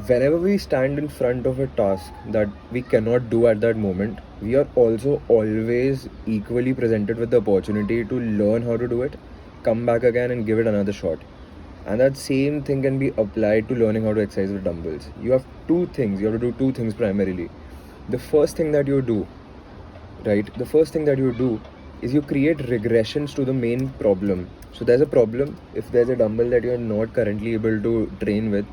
Whenever we stand in front of a task that we cannot do at that moment, we are also always equally presented with the opportunity to learn how to do it, come back again and give it another shot. And that same thing can be applied to learning how to exercise with dumbbells. You have two things, you have to do two things primarily. The first thing that you do, right? The first thing that you do is you create regressions to the main problem. So there's a problem. If there's a dumbbell that you're not currently able to train with,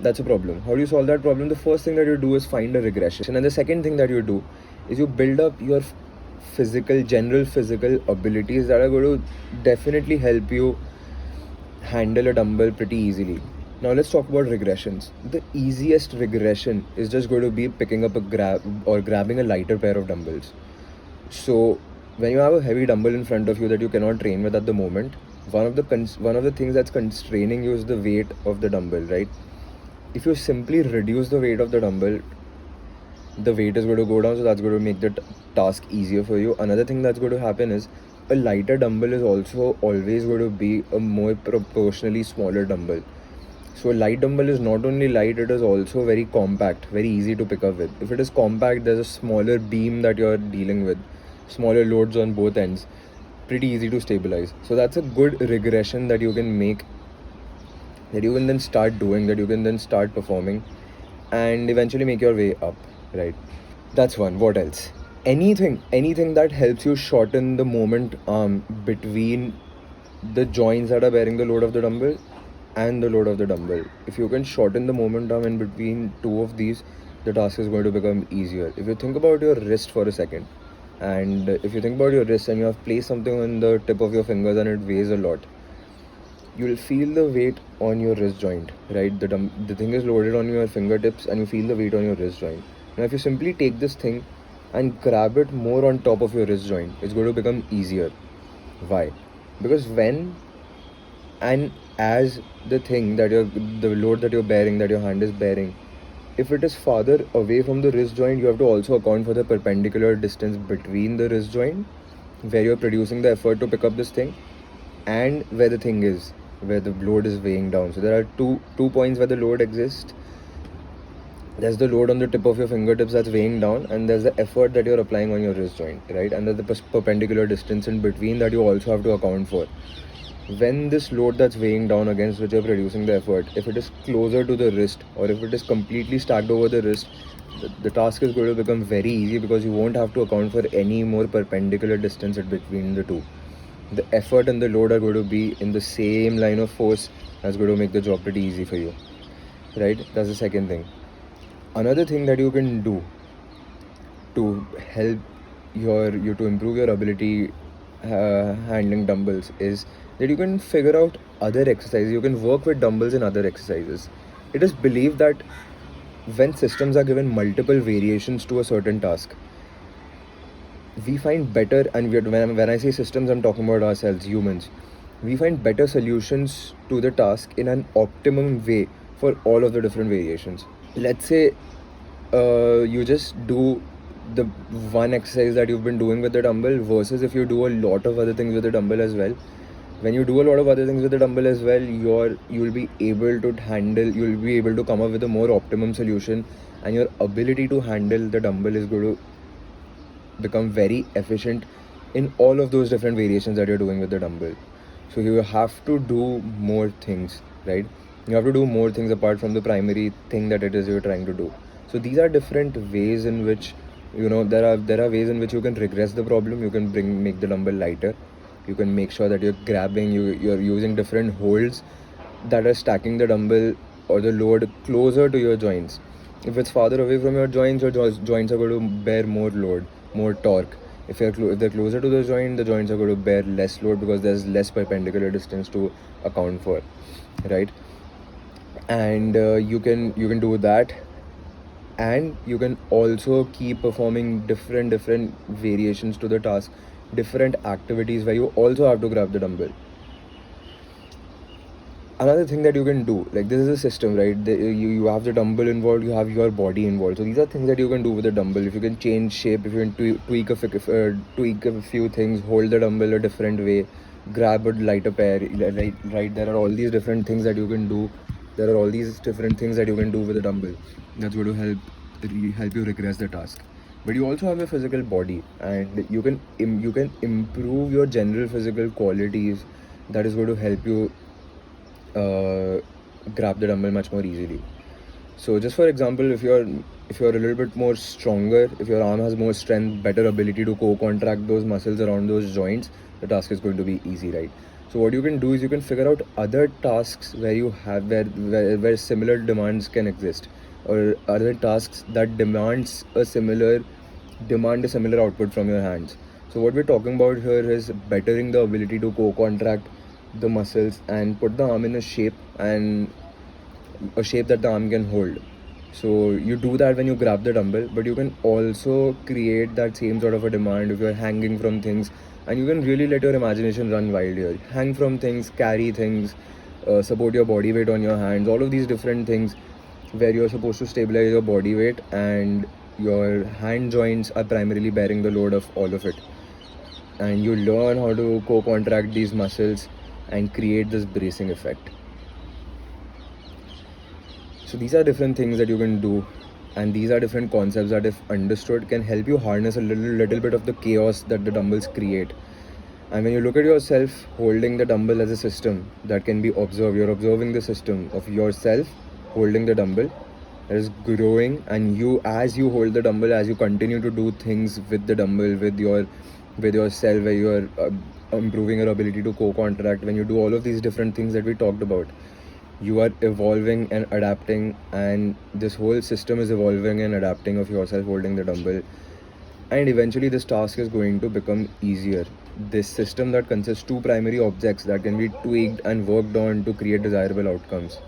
that's a problem. How do you solve that problem? The first thing that you do is find a regression, and the second thing that you do is you build up your general physical abilities that are going to definitely help you handle a dumbbell pretty easily. Now let's talk about regressions. The easiest regression is just going to be picking up grabbing a lighter pair of dumbbells. So when you have a heavy dumbbell in front of you that you cannot train with at the moment, one of the things that's constraining you is the weight of the dumbbell, right? If you simply reduce the weight of the dumbbell, the weight is going to go down, so that's going to make the task easier for you. Another thing that's going to happen is a lighter dumbbell is also always going to be a more proportionally smaller dumbbell. So a light dumbbell is not only light, it is also very compact, very easy to pick up with. If it is compact, there's a smaller beam that you're dealing with, smaller loads on both ends, pretty easy to stabilize. So that's a good regression that you can make, that you can then start doing, that you can then start performing, and eventually make your way up, right? That's one. What else? Anything that helps you shorten the moment arm between the joints that are bearing the load of the dumbbell and the load of the dumbbell. If you can shorten the moment arm in between two of these, the task is going to become easier. If you think about your wrist for a second, and if you think about your wrist and you have placed something on the tip of your fingers and it weighs a lot, you'll feel the weight on your wrist joint, right? The thing is loaded on your fingertips and you feel the weight on your wrist joint. Now if you simply take this thing and grab it more on top of your wrist joint, it's going to become easier. Why? Because when and as the load that you're bearing, that your hand is bearing, if it is farther away from the wrist joint, you have to also account for the perpendicular distance between the wrist joint where you're producing the effort to pick up this thing and where the thing is, where the load is weighing down. So there are two points where the load exists. There's the load on the tip of your fingertips that's weighing down, and there's the effort that you're applying on your wrist joint, right? And there's the perpendicular distance in between that you also have to account for. When this load that's weighing down against which you're producing the effort, if it is closer to the wrist or if it is completely stacked over the wrist, the task is going to become very easy because you won't have to account for any more perpendicular distance in between the two. The effort and the load are going to be in the same line of force. That's going to make the job pretty easy for you, right? That's the second thing. Another thing that you can do to help you to improve your ability handling dumbbells is that you can figure out other exercises. You can work with dumbbells in other exercises. It is believed that when systems are given multiple variations to a certain task, we find better, and when I say systems, I'm talking about ourselves, humans. We find better solutions to the task in an optimum way for all of the different variations. Let's say you just do the one exercise that you've been doing with the dumbbell versus if you do a lot of other things with the dumbbell as well. When you do a lot of other things with the dumbbell as well, you'll be able to come up with a more optimum solution, and your ability to handle the dumbbell is going to become very efficient in all of those different variations that you're doing with the dumbbell. So you have to do more things, right? You have to do more things apart from the primary thing that it is you're trying to do. So these are different ways in which, there are ways in which you can regress the problem. You can make the dumbbell lighter. You can make sure that you're using different holds that are stacking the dumbbell or the load closer to your joints. If it's farther away from your joints are going to bear more load, more torque. If they're closer to the joints are going to bear less load because there's less perpendicular distance to account for, right? And you can do that, and you can also keep performing different variations to the task, different activities where you also have to grab the dumbbell. Another thing that you can do, like, this is a system, right? You have the dumbbell involved, you have your body involved. So these are things that you can do with the dumbbell. If you can change shape, if you can tweak a few things, hold the dumbbell a different way, grab a lighter pair, right? There are all these different things that you can do There are all these different things that you can do with a dumbbell that's going to help you regress the task. But you also have a physical body, and you can improve your general physical qualities. That is going to help you grab the dumbbell much more easily. So just for example, if you're a little bit more stronger, if your arm has more strength, better ability to co-contract those muscles around those joints, the task is going to be easy, right? So what you can do is you can figure out other tasks where similar demands can exist, or other tasks that demand a similar output from your hands. So what we're talking about here is bettering the ability to co-contract the muscles and put the arm in a shape that the arm can hold. So you do that when you grab the dumbbell, but you can also create that same sort of a demand if you're hanging from things, and you can really let your imagination run wild here. Hang from things, carry things, support your body weight on your hands, all of these different things where you're supposed to stabilize your body weight, and your hand joints are primarily bearing the load of all of it. And you learn how to co-contract these muscles and create this bracing effect. So these are different things that you can do, and these are different concepts that, if understood, can help you harness a little bit of the chaos that the dumbbells create. And when you look at yourself holding the dumbbell as a system that can be observed, you're observing the system of yourself holding the dumbbell that is growing, and as you hold the dumbbell, as you continue to do things with the dumbbell, with yourself, where you are improving your ability to co-contract, when you do all of these different things that we talked about, you are evolving and adapting, and this whole system is evolving and adapting of yourself holding the dumbbell, and eventually this task is going to become easier. This system that consists two primary objects that can be tweaked and worked on to create desirable outcomes.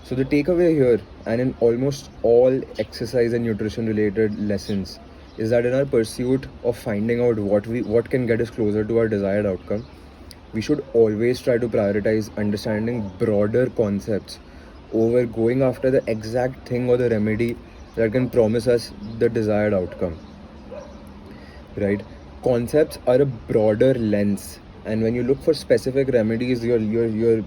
So the takeaway here, and in almost all exercise and nutrition related lessons, is that in our pursuit of finding out what can get us closer to our desired outcome, we should always try to prioritize understanding broader concepts over going after the exact thing or the remedy that can promise us the desired outcome. Right? Concepts are a broader lens, and when you look for specific remedies, you're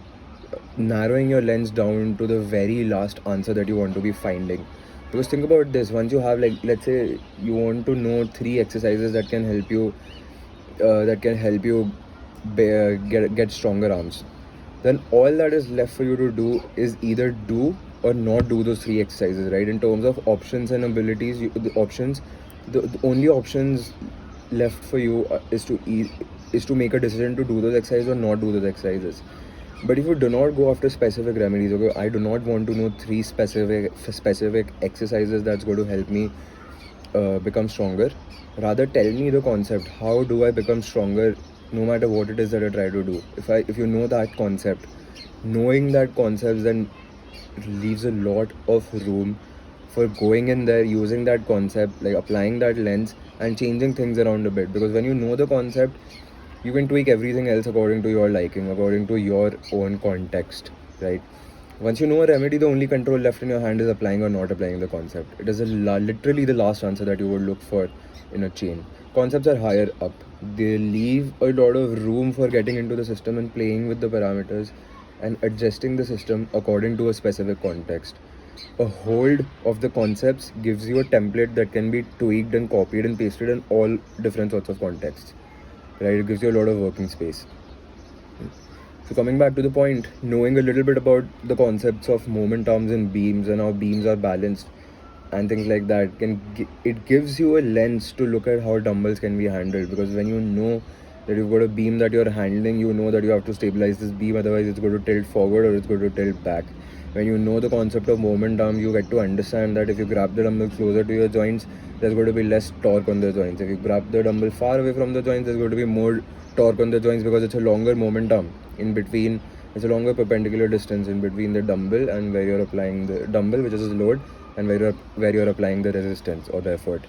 narrowing your lens down to the very last answer that you want to be finding. Because think about this: once you have, like, let's say you want to know 3 exercises that can help you get stronger arms, then all that is left for you to do is either do or not do those 3 exercises, right? In terms of options and abilities, the only options left for you is to make a decision to do those exercises or not do those exercises. But if you do not go after specific remedies, okay, I do not want to know 3 specific exercises that's going to help me become stronger. Rather, tell me the concept. How do I become stronger no matter what it is that I try to do? If you know that concept, knowing that concept then leaves a lot of room for going in there, using that concept, like applying that lens and changing things around a bit. Because when you know the concept, you can tweak everything else according to your liking, according to your own context, right? Once you know a remedy, the only control left in your hand is applying or not applying the concept. It is literally the last answer that you would look for in a chain. Concepts are higher up. They leave a lot of room for getting into the system and playing with the parameters and adjusting the system according to a specific context. A hold of the concepts gives you a template that can be tweaked and copied and pasted in all different sorts of contexts. Right? It gives you a lot of working space. So coming back to the point, knowing a little bit about the concepts of moment arms and beams and how beams are balanced and things like that, it gives you a lens to look at how dumbbells can be handled. Because when you know that you've got a beam that you're handling, you know that you have to stabilize this beam, otherwise it's going to tilt forward or it's going to tilt back. When you know the concept of moment arm, you get to understand that if you grab the dumbbell closer to your joints, there's going to be less torque on the joints. If you grab the dumbbell far away from the joints, there's going to be more torque on the joints, because it's a longer moment arm in between. It's a longer perpendicular distance in between the dumbbell and where you're applying the dumbbell, which is its load, and where you're applying the resistance or the effort.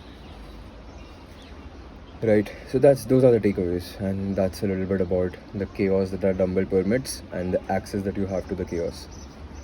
Right, so those are the takeaways, and that's a little bit about the chaos that dumbbell permits and the access that you have to the chaos.